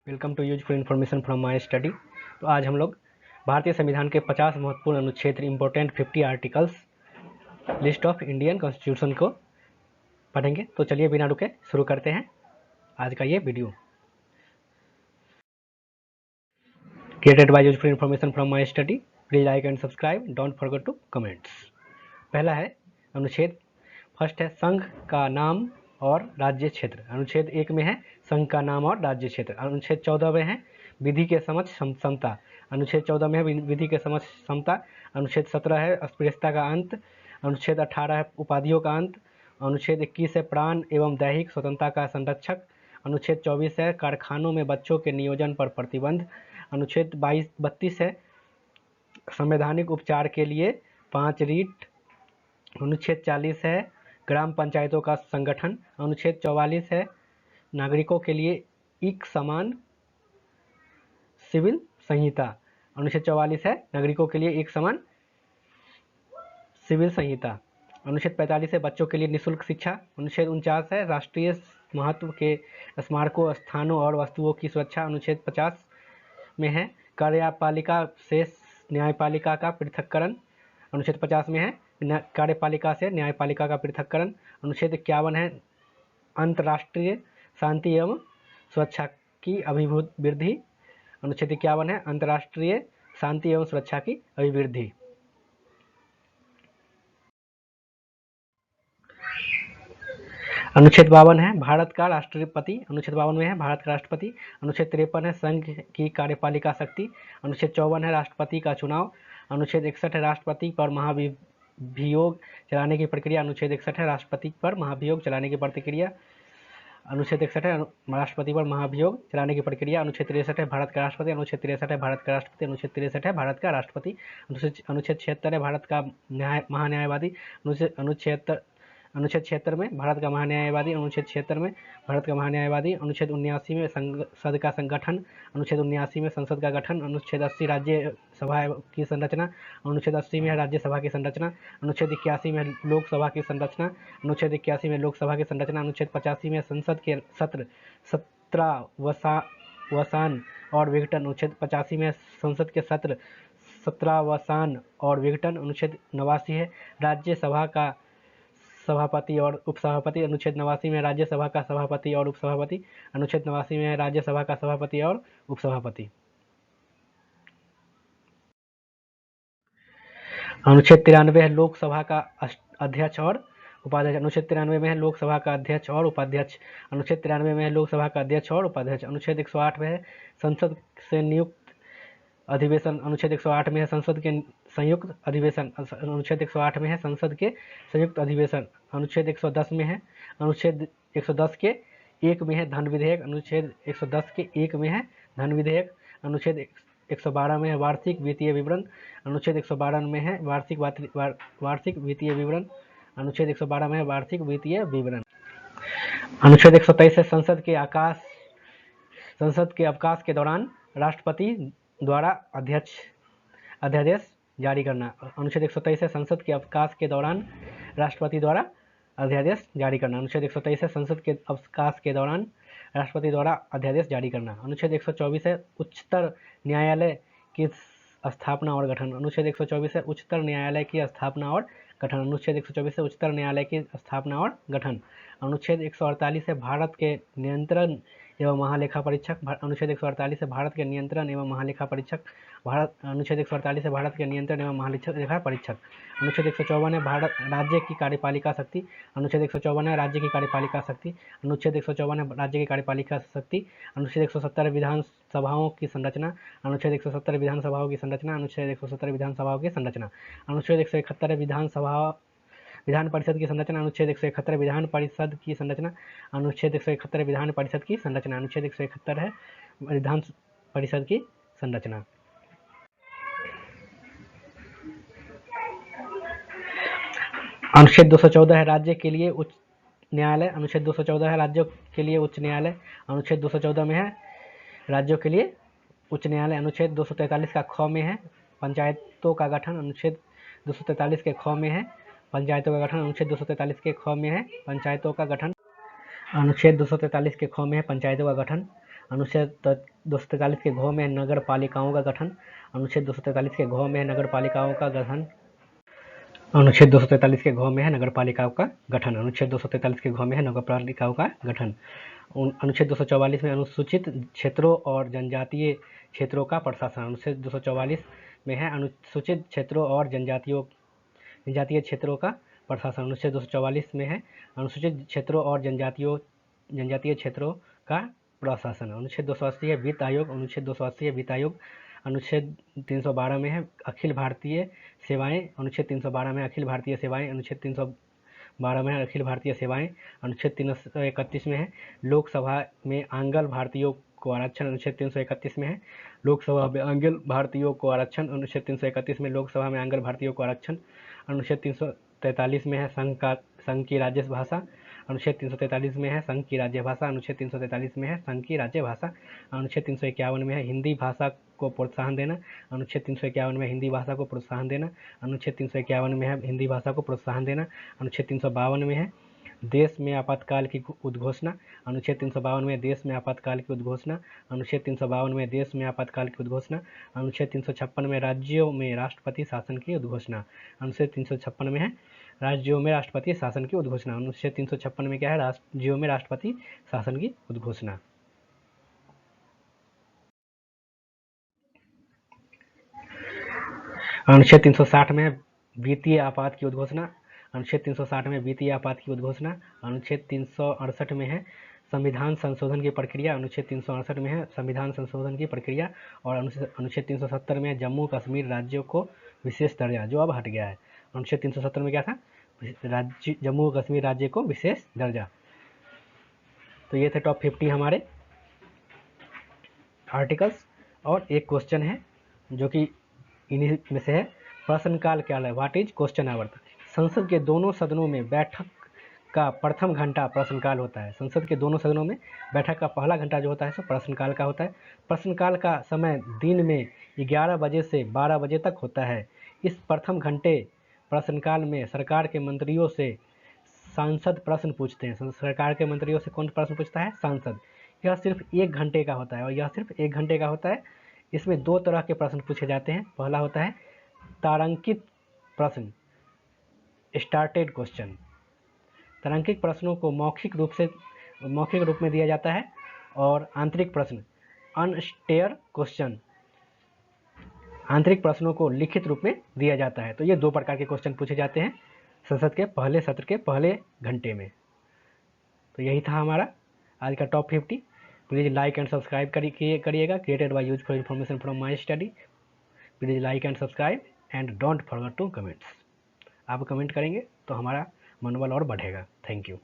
Welcome to useful information from my study. तो आज हम लोग भारतीय संविधान के 50 महत्वपूर्ण अनुच्छेद important 50 articles list of Indian constitution को पढ़ेंगे। तो चलिए बिना रुके शुरू करते हैं आज का ये video. Created by useful information from my study. Please like and subscribe, don't forget to comments. पहला है अनुच्छेद फर्स्ट है संघ का नाम और राज्य क्षेत्र। अनुच्छेद 1 में है संघ का नाम और राज्य क्षेत्र। अनुच्छेद 14 में है विधि के समक्ष समता। अनुच्छेद 14 में है विधि के समक्ष समता। अनुच्छेद 17 है अस्पृश्यता का अंत। अनुच्छेद 18 है उपाधियों का अंत। अनुच्छेद 21 है प्राण एवं दैहिक स्वतंत्रता का संरक्षक। अनुच्छेद 24 है कारखानों में बच्चों के नियोजन पर प्रतिबंध। अनुच्छेद 32 है संवैधानिक उपचार के लिए 5 रीट। अनुच्छेद 40 है ग्राम पंचायतों का संगठन। अनुच्छेद 44 है नागरिकों के लिए एक समान सिविल संहिता। अनुच्छेद 44 है नागरिकों के लिए एक समान सिविल संहिता। अनुच्छेद 45 है बच्चों के लिए निःशुल्क शिक्षा। अनुच्छेद 49 है राष्ट्रीय महत्व के स्मारकों, स्थानों और वस्तुओं की सुरक्षा। अनुच्छेद 50 में है कार्यपालिका से न्यायपालिका का पृथक्करण। अनुच्छेद 50 में है कार्यपालिका से न्यायपालिका का पृथक्करण। अनुच्छेद 51 है अंतर्राष्ट्रीय शांति एवं सुरक्षा की अभिवृद्धि। अनुच्छेद 51 है अंतर्राष्ट्रीय शांति एवं सुरक्षा की अभिवृद्धि। अनुच्छेद 52 है भारत का राष्ट्रपति। अनुच्छेद 52 में है भारत का राष्ट्रपति। अनुच्छेद 53 है संघ की कार्यपालिका शक्ति। अनुच्छेद 54 है राष्ट्रपति का चुनाव। अनुच्छेद 61 है राष्ट्रपति पर महाभियोग चलाने की प्रक्रिया। अनुच्छेद 61 है राष्ट्रपति पर महाभियोग चलाने की प्रक्रिया। अनुच्छेद 61 है राष्ट्रपति पर महाभियोग चलाने की प्रक्रिया। अनुच्छेद 63 है भारत का राष्ट्रपति। अनुच्छेद 63 है भारत का राष्ट्रपति। अनुच्छेद 63 है भारत का राष्ट्रपति। अनुच्छेद 76 है भारत का महान्यायवादी। अनुच्छेद 76 में भारत का महान्यायवादी। अनुच्छेद 76 में भारत का महान्यायवादी। अनुच्छेद 79 में संसद का संगठन। अनुच्छेद 79 में संसद का गठन। अनुच्छेद 80 राज्य सभा की संरचना। अनुच्छेद 80 में है राज्यसभा की संरचना। अनुच्छेद 81 में लोकसभा की संरचना। अनुच्छेद 81 में लोकसभा की संरचना। अनुच्छेद 85 में संसद के सत्र 17वासान और विघटन। अनुच्छेद 85 में संसद के सत्र 17वासान और विघटन। अनुच्छेद 89 है राज्यसभा का सभापति और उपसभापति। अनुच्छेद 89 में राज्यसभा का सभापति और उपसभापति। अनुच्छेद 89 में राज्यसभा का सभापति और उपसभापति। अनुच्छेद 93 है लोकसभा का अध्यक्ष और उपाध्यक्ष। अनुच्छेद 93 में है लोकसभा का अध्यक्ष और उपाध्यक्ष। अनुच्छेद 93 में है लोकसभा का अध्यक्ष और उपाध्यक्ष। अनुच्छेद 108 में है संसद से नियुक्त अधिवेशन। अनुच्छेद 108 में है संसद के संयुक्त अधिवेशन। अनुच्छेद 108 में है संसद के संयुक्त अधिवेशन। अनुच्छेद 110 में है अनुच्छेद 110 के 1 में है धन विधेयक। अनुच्छेद 110 के 1 में है धन विधेयक। अनुच्छेद 112 में है वार्षिक वित्तीय विवरण। अनुच्छेद 112 में है वार्षिक वित्तीय विवरण। अनुच्छेद 112 में है वार्षिक वित्तीय विवरण। अनुच्छेद 123 है संसद के अवकाश के दौरान राष्ट्रपति द्वारा अध्यादेश जारी करना। अनुच्छेद 123 है संसद के अवकाश के दौरान राष्ट्रपति द्वारा अध्यादेश जारी करना। अनुच्छेद 123 है संसद के अवकाश के दौरान राष्ट्रपति द्वारा अध्यादेश जारी करना। अनुच्छेद 124 है उच्चतर न्यायालय की स्थापना और गठन। अनुच्छेद 124 है उच्चतर न्यायालय की स्थापना और गठन। अनुच्छेद 124 है उच्चतर न्यायालय की स्थापना और गठन। अनुच्छेद 148 है भारत के नियंत्रण एवं महालेखा परीक्षक। अनुच्छेद 148 है भारत के नियंत्रण एवं महालेखा परीक्षक। अनुच्छेद 148 है भारत के नियंत्रण एवं महालेखा परीक्षक। अनुच्छेद 154 है भारत राज्य की कार्यपालिका शक्ति। अनुच्छेद 154 है राज्य की कार्यपालिका शक्ति। अनुच्छेद 154 है राज्य की कार्यपालिका शक्ति। अनुच्छेद 170 विधानसभाओं की संरचना। अनुच्छेद 170 विधानसभाओं की संरचना। अनुच्छेद 170 विधानसभाओं की संरचना। अनुच्छेद 171 विधान परिषद की संरचना। अनुच्छेद 171 विधान परिषद की संरचना। अनुच्छेद 171 विधान परिषद की संरचना। अनुच्छेद 171 है विधान परिषद की संरचना। अनुच्छेद 214 है राज्य के लिए उच्च न्यायालय। अनुच्छेद 214 है राज्यों के लिए उच्च न्यायालय। अनुच्छेद 214 में है राज्यों के लिए उच्च न्यायालय। अनुच्छेद 243 का ख में है पंचायतों का गठन। अनुच्छेद 243 के ख में है पंचायतों का गठन। अनुच्छेद 243 के ख में है पंचायतों का गठन। अनुच्छेद 243 के ख में है पंचायतों का गठन। अनुच्छेद 243 के घ में नगर पालिकाओं का गठन। अनुच्छेद 243 के घ में नगर पालिकाओं का गठन। अनुच्छेद 243 के घ में है नगर पालिकाओं का गठन। अनुच्छेद 243 के घ में है नगर पालिकाओं का गठन। अनुच्छेद 244 में अनुसूचित क्षेत्रों और जनजातीय क्षेत्रों का प्रशासन। अनुच्छेद 244 में है अनुसूचित क्षेत्रों और जनजातीय क्षेत्रों का प्रशासन। अनुच्छेद 244 में है अनुसूचित क्षेत्रों और जनजातीय क्षेत्रों का प्रशासन। अनुच्छेद 280 है वित्त आयोग। अनुच्छेद 280 है वित्त आयोग। अनुच्छेद 312 में है अखिल भारतीय सेवाएं। अनुच्छेद 312 में अखिल भारतीय सेवाएं। अनुच्छेद 312 में है अखिल भारतीय सेवाएं। अनुच्छेद 331 में है लोकसभा में आंग्ल भारतीयों को आरक्षण। अनुच्छेद 331 में है लोकसभा में आंग्ल भारतीयों को आरक्षण। अनुच्छेद 331 में लोकसभा में आंग्ल भारतीयों को आरक्षण। अनुच्छेद 343 में है संघ की राज्य भाषा। अनुच्छेद 343 में है संघ की राज्य भाषा। अनुच्छेद 343 में है संघ की राज्य भाषा। अनुच्छेद 351 में है हिंदी भाषा को प्रोत्साहन देना। अनुच्छेद 351 में हिंदी भाषा को प्रोत्साहन देना। अनुच्छेद 351 में है हिंदी भाषा को प्रोत्साहन देना। अनुच्छेद 352 में है देश में आपातकाल की उद्घोषणा। अनुच्छेद 352 में देश में आपातकाल की उद्घोषणा। अनुच्छेद 352 में देश में आपातकाल की उद्घोषणा। अनुच्छेद 356 में राज्यों में राष्ट्रपति शासन की उद्घोषणा। अनुच्छेद 356 में है राज्यों में राष्ट्रपति शासन की उद्घोषणा। अनुच्छेद 356 में क्या है राज्यों में राष्ट्रपति शासन की उद्घोषणा। अनुच्छेद 360 में वित्तीय आपात की उद्घोषणा। अनुच्छेद 360 में वित्तीय आपात की उद्घोषणा। अनुच्छेद 368 में है संविधान संशोधन की प्रक्रिया। अनुच्छेद 368 में है संविधान संशोधन की प्रक्रिया। और अनुच्छेद 370 में जम्मू कश्मीर राज्यों को विशेष दर्जा, जो अब हट गया है। अनुच्छेद 370 में क्या था, जम्मू कश्मीर राज्य को विशेष दर्जा। तो ये थे टॉप 50 हमारे आर्टिकल्स। और एक क्वेश्चन है जो कि इन्हीं में से है, प्रश्नकाल क्या है, व्हाट इज क्वेश्चन आवर। संसद के दोनों सदनों में बैठक का प्रथम घंटा प्रश्नकाल होता है। संसद के दोनों सदनों में बैठक का पहला घंटा जो होता है सो प्रश्नकाल का होता है। प्रश्नकाल का समय दिन में 11 बजे से 12 बजे तक होता है। इस प्रथम घंटे प्रश्नकाल में सरकार के मंत्रियों से सांसद प्रश्न पूछते हैं। सरकार के मंत्रियों से कौन प्रश्न पूछता है, सांसद। यह सिर्फ 1 घंटे का होता है और यह सिर्फ 1 घंटे का होता है। इसमें 2 तरह के प्रश्न पूछे जाते हैं। पहला होता है तारांकित प्रश्न, स्टार्टेड क्वेश्चन। तारांकित प्रश्नों को मौखिक रूप में दिया जाता है। और आंतरिक प्रश्न, अनस्टेयर क्वेश्चन, आंतरिक प्रश्नों को लिखित रूप में दिया जाता है। तो ये 2 प्रकार के क्वेश्चन पूछे जाते हैं संसद के पहले सत्र के पहले घंटे में। तो यही था हमारा आज का top 50। Please like and subscribe करिएगा। Created by useful information from my study. Please like and subscribe and don't forget to comments. आप कमेंट करेंगे तो हमारा मनोबल और बढ़ेगा। Thank you.